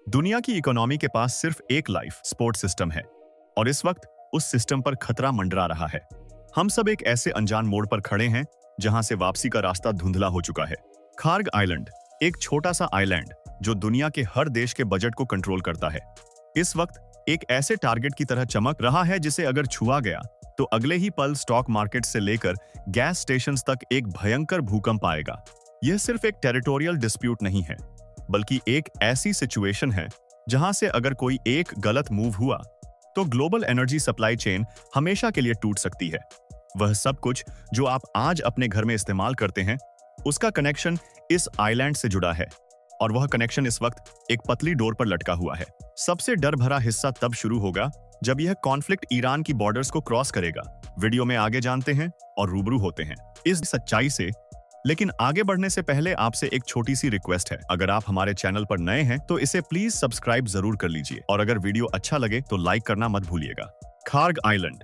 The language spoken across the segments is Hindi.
दुनिया की इकोनॉमी के पास सिर्फ एक लाइफ सपोर्ट सिस्टम है और इस वक्त उस सिस्टम पर खतरा मंडरा रहा है। हम सब एक ऐसे अनजान मोड़ पर खड़े हैं जहां से वापसी का रास्ता धुंधला हो चुका है। खार्ग आइलैंड, एक छोटा सा आइलैंड जो दुनिया के हर देश के बजट को कंट्रोल करता है, इस वक्त एक ऐसे टारगेट की तरह चमक रहा है जिसे अगर छुआ गया तो अगले ही पल स्टॉक मार्केट से लेकर गैस स्टेशंस तक एक भयंकर भूकंप आएगा। यह सिर्फ एक टेरिटोरियल डिस्प्यूट नहीं है, बल्कि एक ऐसी सिचुएशन है जहां से अगर कोई एक गलत मूव हुआ तो ग्लोबल एनर्जी सप्लाई चेन हमेशा के लिए टूट सकती है। वह सब कुछ जो आप आज अपने घर में इस्तेमाल करते हैं, उसका कनेक्शन इस आइलैंड से जुड़ा है और वह कनेक्शन इस वक्त एक पतली डोर पर लटका हुआ है। सबसे डर भरा हिस्सा तब शुरू होगा जब यह कॉन्फ्लिक्ट ईरान की बॉर्डर्स को क्रॉस करेगा। वीडियो में आगे जानते हैं और रूबरू होते हैं इस सच्चाई से। लेकिन आगे बढ़ने से पहले आपसे एक छोटी सी रिक्वेस्ट है, अगर आप हमारे चैनल पर नए हैं तो इसे प्लीज सब्सक्राइब जरूर कर लीजिए और अगर वीडियो अच्छा लगे तो लाइक करना मत भूलिएगा। खार्ग आइलैंड,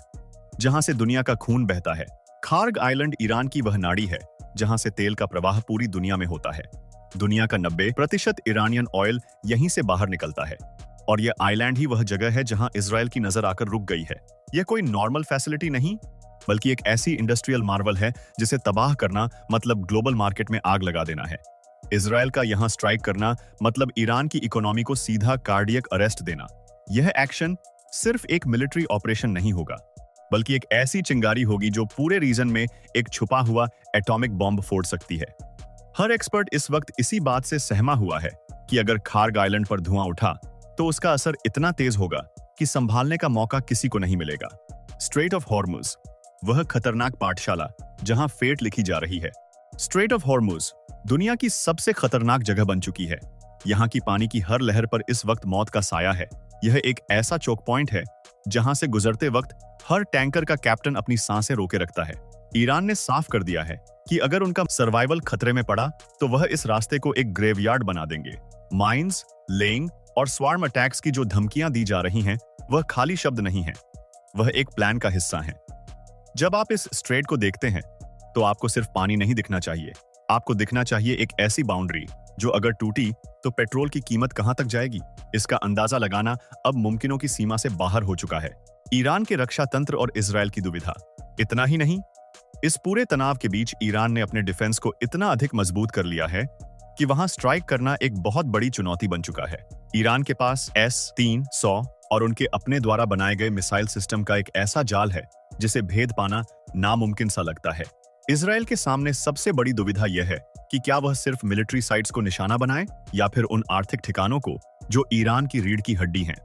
जहां से दुनिया का खून बहता है। खार्ग आइलैंड ईरान की वह नाड़ी है जहां से तेल का प्रवाह पूरी दुनिया में होता है। दुनिया का 90% ईरानियन ऑयल यहीं से बाहर निकलता है और यह आइलैंड ही वह जगह है जहां इजराइल की नजर आकर रुक गई है। यह कोई नॉर्मल फैसिलिटी नहीं, बल्कि एक ऐसी इंडस्ट्रियल मार्वल है जिसे तबाह करना मतलब ग्लोबल मार्केट में आग लगा देना है। इजराइल का यहां स्ट्राइक करना मतलब ईरान की इकोनॉमी को सीधा कार्डियक अरेस्ट देना। यह एक्शन सिर्फ एक मिलिट्री ऑपरेशन नहीं होगा, बल्कि एक ऐसी चिंगारी होगी जो पूरे रीजन में एक छुपा हुआ एटॉमिक बॉम्ब फोड़ सकती है। हर एक्सपर्ट इस वक्त इसी बात से सहमा हुआ है कि अगर खार्ग आइलैंड पर धुआं उठा तो उसका असर इतना तेज होगा कि संभालने का मौका किसी को नहीं मिलेगा। स्ट्रेट ऑफ हॉर्मुज, वह खतरनाक पाठशाला जहां फेट लिखी जा रही है। स्ट्रेट ऑफ हॉर्मुज दुनिया की सबसे खतरनाक जगह बन चुकी है। यहाँ की पानी की हर लहर पर इस वक्त मौत का साया है। यह एक ऐसा चोक पॉइंट है जहां से गुजरते वक्त हर टैंकर का कैप्टन अपनी सांसें रोके रखता है। ईरान ने साफ कर दिया है कि अगर उनका सर्वाइवल खतरे में पड़ा तो वह इस रास्ते को एक ग्रेवयार्ड बना देंगे। माइंस, लेइंग और स्वार्म अटैक्स की जो धमकियां दी जा रही हैं, वह खाली शब्द नहीं है, वह एक प्लान का हिस्सा है। जब आप इस स्ट्रेट को देखते हैं तो आपको सिर्फ पानी नहीं दिखना चाहिए, आपको दिखना चाहिए एक ऐसी बाउंड्री जो अगर टूटी तो पेट्रोल की कीमत कहां तक जाएगी, इसका अंदाजा लगाना अब मुमकिनों की सीमा से बाहर हो चुका है। ईरान के रक्षा तंत्र और इजराइल की दुविधा। इतना ही नहीं, इस पूरे तनाव के बीच ईरान ने अपने डिफेंस को इतना अधिक मजबूत कर लिया है कि वहां स्ट्राइक करना एक बहुत बड़ी चुनौती बन चुका है। ईरान के पास S-300 और उनके अपने द्वारा बनाए गए मिसाइल सिस्टम का एक ऐसा जाल है जिसे भेद पाना नामुमकिन सा लगता है। इजराइल के सामने सबसे बड़ी दुविधा यह है कि क्या वह सिर्फ मिलिट्री साइट्स को निशाना बनाए या फिर उन आर्थिक ठिकानों को जो ईरान की रीढ़ की हड्डी हैं।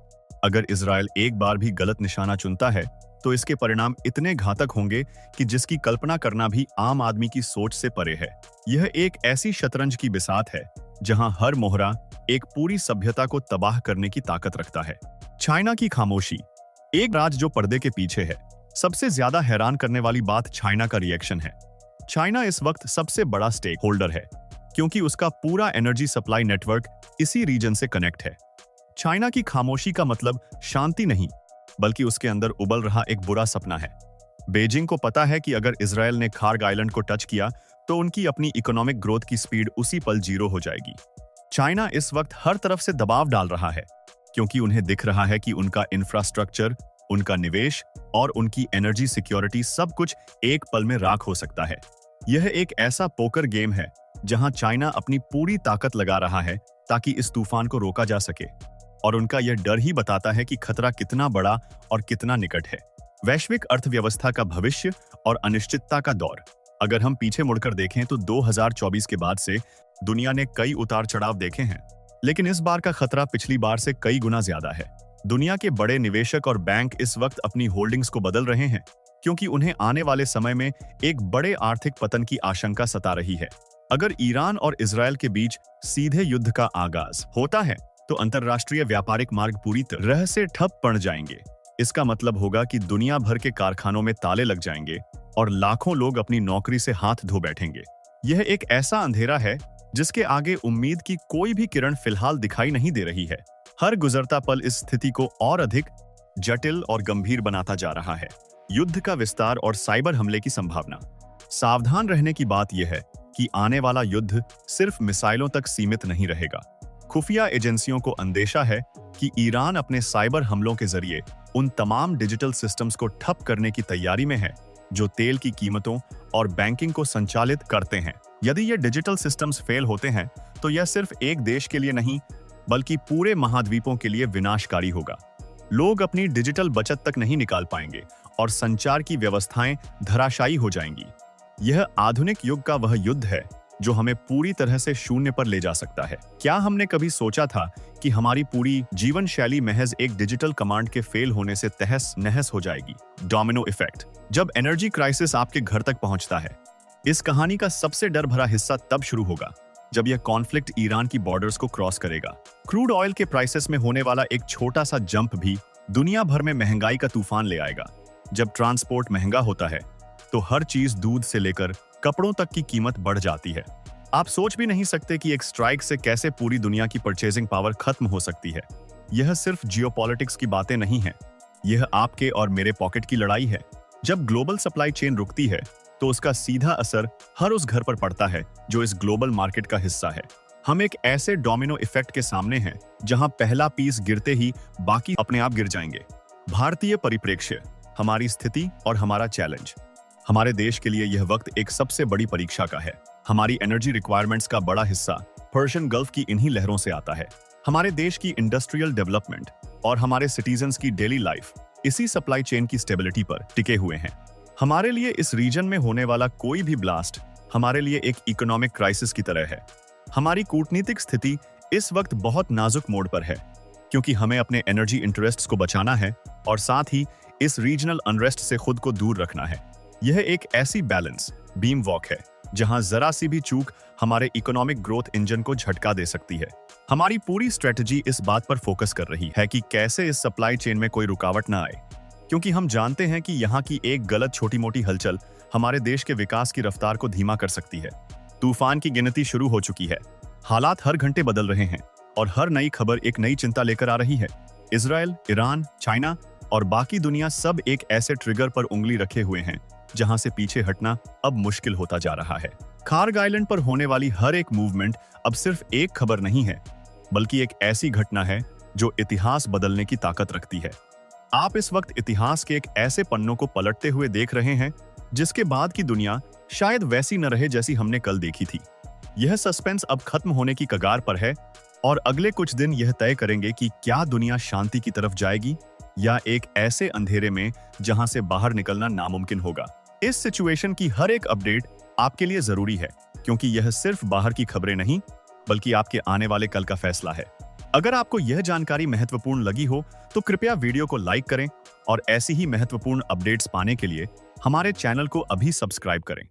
अगर इजराइल एक बार भी गलत निशाना चुनता है तो इसके परिणाम इतने घातक होंगे कि जिसकी कल्पना करना भी आम आदमी की सोच से परे है। यह एक ऐसी शतरंज की बिसात है जहां हर मोहरा एक पूरी सभ्यता को तबाह करने की ताकत रखता है। चाइना की खामोशी, एक राज जो पर्दे के पीछे है। सबसे ज्यादा हैरान करने वाली बात चाइना का रिएक्शन है। चाइना इस वक्त सबसे बड़ा स्टेक होल्डर है क्योंकि उसका पूरा एनर्जी सप्लाई नेटवर्क इसी रीजन से कनेक्ट है। चाइना की खामोशी का मतलब शांति नहीं, बल्कि उसके अंदर उबल रहा एक बुरा सपना है। बीजिंग को पता है कि अगर इजराइल ने खार्ग आइलैंड को टच किया तो उनकी अपनी इकोनॉमिक ग्रोथ की स्पीड उसी पल जीरो हो जाएगी। चाइना इस वक्त हर तरफ से दबाव डाल रहा है क्योंकि उन्हें दिख रहा है कि उनका इंफ्रास्ट्रक्चर, उनका निवेश और उनकी एनर्जी सिक्योरिटी सब कुछ एक पल में राख हो सकता है। यह एक ऐसा पोकर गेम है जहां चाइना अपनी पूरी ताकत लगा रहा है ताकि इस तूफान को रोका जा सके और उनका यह डर ही बताता है कि खतरा कितना बड़ा और कितना निकट है। वैश्विक अर्थव्यवस्था का भविष्य और अनिश्चितता का दौर। अगर हम पीछे मुड़कर देखें तो 2024 के बाद से दुनिया ने कई उतार चढ़ाव देखे हैं, लेकिन इस बार का खतरा पिछली बार से कई गुना ज्यादा है। दुनिया के बड़े निवेशक और बैंक इस वक्त अपनी होल्डिंग्स को बदल रहे हैं क्योंकि उन्हें आने वाले समय में एक बड़े आर्थिक पतन की आशंका सता रही है। अगर ईरान और इजराइल के बीच सीधे युद्ध का आगाज होता है तो अंतरराष्ट्रीय व्यापारिक मार्ग पूरी तरह से ठप पड़ जाएंगे। इसका मतलब होगा कि दुनिया भर के कारखानों में ताले लग जाएंगे और लाखों लोग अपनी नौकरी से हाथ धो बैठेंगे। यह एक ऐसा अंधेरा है जिसके आगे उम्मीद की कोई भी किरण फिलहाल दिखाई नहीं दे रही है। हर गुजरता पल इस स्थिति को और अधिक जटिल और गंभीर बनाता जा रहा है। युद्ध का विस्तार और साइबर हमले की संभावना। सावधान रहने की बात यह है कि आने वाला युद्ध सिर्फ मिसाइलों तक सीमित नहीं रहेगा। खुफिया एजेंसियों को अंदेशा है कि ईरान अपने साइबर हमलों के जरिए उन तमाम डिजिटल सिस्टम्स को ठप करने की तैयारी में है जो तेल की कीमतों और बैंकिंग को संचालित करते हैं। यदि ये डिजिटल सिस्टम्स फेल होते हैं तो यह सिर्फ एक देश के लिए नहीं बल्कि पूरे महाद्वीपों के लिए विनाशकारी होगा। लोग अपनी डिजिटल बचत तक नहीं निकाल पाएंगे और संचार की व्यवस्थाएं धराशायी हो जाएंगी। यह आधुनिक युग का वह युद्ध है जो हमें पूरी तरह से शून्य पर ले जा सकता है। क्या हमने कभी सोचा था कि हमारी पूरी जीवन शैली महज एक डिजिटल कमांड के फेल होने से तहस नहस हो जाएगी? Domino effect. जब एनर्जी क्राइसिस आपके घर तक पहुंचता है, इस कहानी का सबसे डर भरा हिस्सा तब शुरू होगा जब यह कॉन्फ्लिक्ट ईरान की बॉर्डर्स को क्रॉस करेगा। क्रूड ऑयल के प्राइसेस में होने वाला एक छोटा सा जंप भी दुनिया भर में महंगाई का तूफान ले आएगा। जब ट्रांसपोर्ट महंगा होता है तो हर चीज दूध से लेकर कपड़ों तक की कीमत बढ़ जाती है। आप सोच भी नहीं सकते कि एक स्ट्राइक से कैसे पूरी दुनिया की परचेजिंग पावर खत्म हो सकती है। यह सिर्फ जियोपॉलिटिक्स की बातें नहीं है, यह आपके और मेरे पॉकेट की लड़ाई है। जब ग्लोबल सप्लाई चेन रुकती है तो उसका सीधा असर हर उस घर पर पड़ता है जो इस ग्लोबल मार्केट का हिस्सा है। हम एक ऐसे डोमिनो इफेक्ट के सामने हैं जहां पहला पीस गिरते ही बाकी अपने आप गिर जाएंगे। भारतीय परिप्रेक्ष्य, हमारी स्थिति और हमारा चैलेंज। हमारे देश के लिए यह वक्त एक सबसे बड़ी परीक्षा का है। हमारी एनर्जी रिक्वायरमेंट्स का बड़ा हिस्सा पर्शियन गल्फ की इन्हीं लहरों से आता है। हमारे देश की इंडस्ट्रियल डेवलपमेंट और हमारे सिटीजन्स की डेली लाइफ इसी सप्लाई चेन की स्टेबिलिटी पर टिके हुए हैं। हमारे लिए इस रीजन में होने वाला कोई भी ब्लास्ट हमारे लिए एक इकोनॉमिक क्राइसिस की तरह है। हमारी कूटनीतिक स्थिति इस वक्त बहुत नाजुक मोड़ पर है क्योंकि हमें अपने एनर्जी इंटरेस्ट्स को बचाना है और साथ ही इस रीजनल अनरेस्ट से खुद को दूर रखना है। यह एक ऐसी बैलेंस बीम वॉक है जहां जरा सी भी चूक हमारे इकोनॉमिक ग्रोथ इंजन को झटका दे सकती है। हमारी पूरी स्ट्रेटजी इस बात पर फोकस कर रही है कि कैसे इस सप्लाई चेन में कोई रुकावट ना आए, क्योंकि हम जानते हैं कि यहाँ की एक गलत छोटी मोटी हलचल हमारे देश के विकास की रफ्तार को धीमा कर सकती है। तूफान की गिनती शुरू हो चुकी है। हालात हर घंटे बदल रहे हैं और हर नई खबर एक नई चिंता लेकर आ रही है। इजराइल, ईरान, चाइना और बाकी दुनिया सब एक ऐसे ट्रिगर पर उंगली रखे हुए हैं जहां से पीछे हटना अब मुश्किल होता जा रहा है। खार्ग आइलैंड पर होने वाली हर एक मूवमेंट अब सिर्फ एक खबर नहीं है, बल्कि एक ऐसी घटना है जो इतिहास बदलने की ताकत रखती है। आप इस वक्त इतिहास के एक ऐसे पन्नों को पलटते हुए देख रहे हैं जिसके बाद की दुनिया शायद वैसी न रहे जैसी हमने कल देखी थी। यह सस्पेंस अब खत्म होने की कगार पर है और अगले कुछ दिन यह तय करेंगे कि क्या दुनिया शांति की तरफ जाएगी या एक ऐसे अंधेरे में जहां से बाहर निकलना नामुमकिन होगा। इस सिचुएशन की हर एक अपडेट आपके लिए जरूरी है क्योंकि यह सिर्फ बाहर की खबरें नहीं बल्कि आपके आने वाले कल का फैसला है। अगर आपको यह जानकारी महत्वपूर्ण लगी हो तो कृपया वीडियो को लाइक करें और ऐसी ही महत्वपूर्ण अपडेट्स पाने के लिए हमारे चैनल को अभी सब्सक्राइब करें।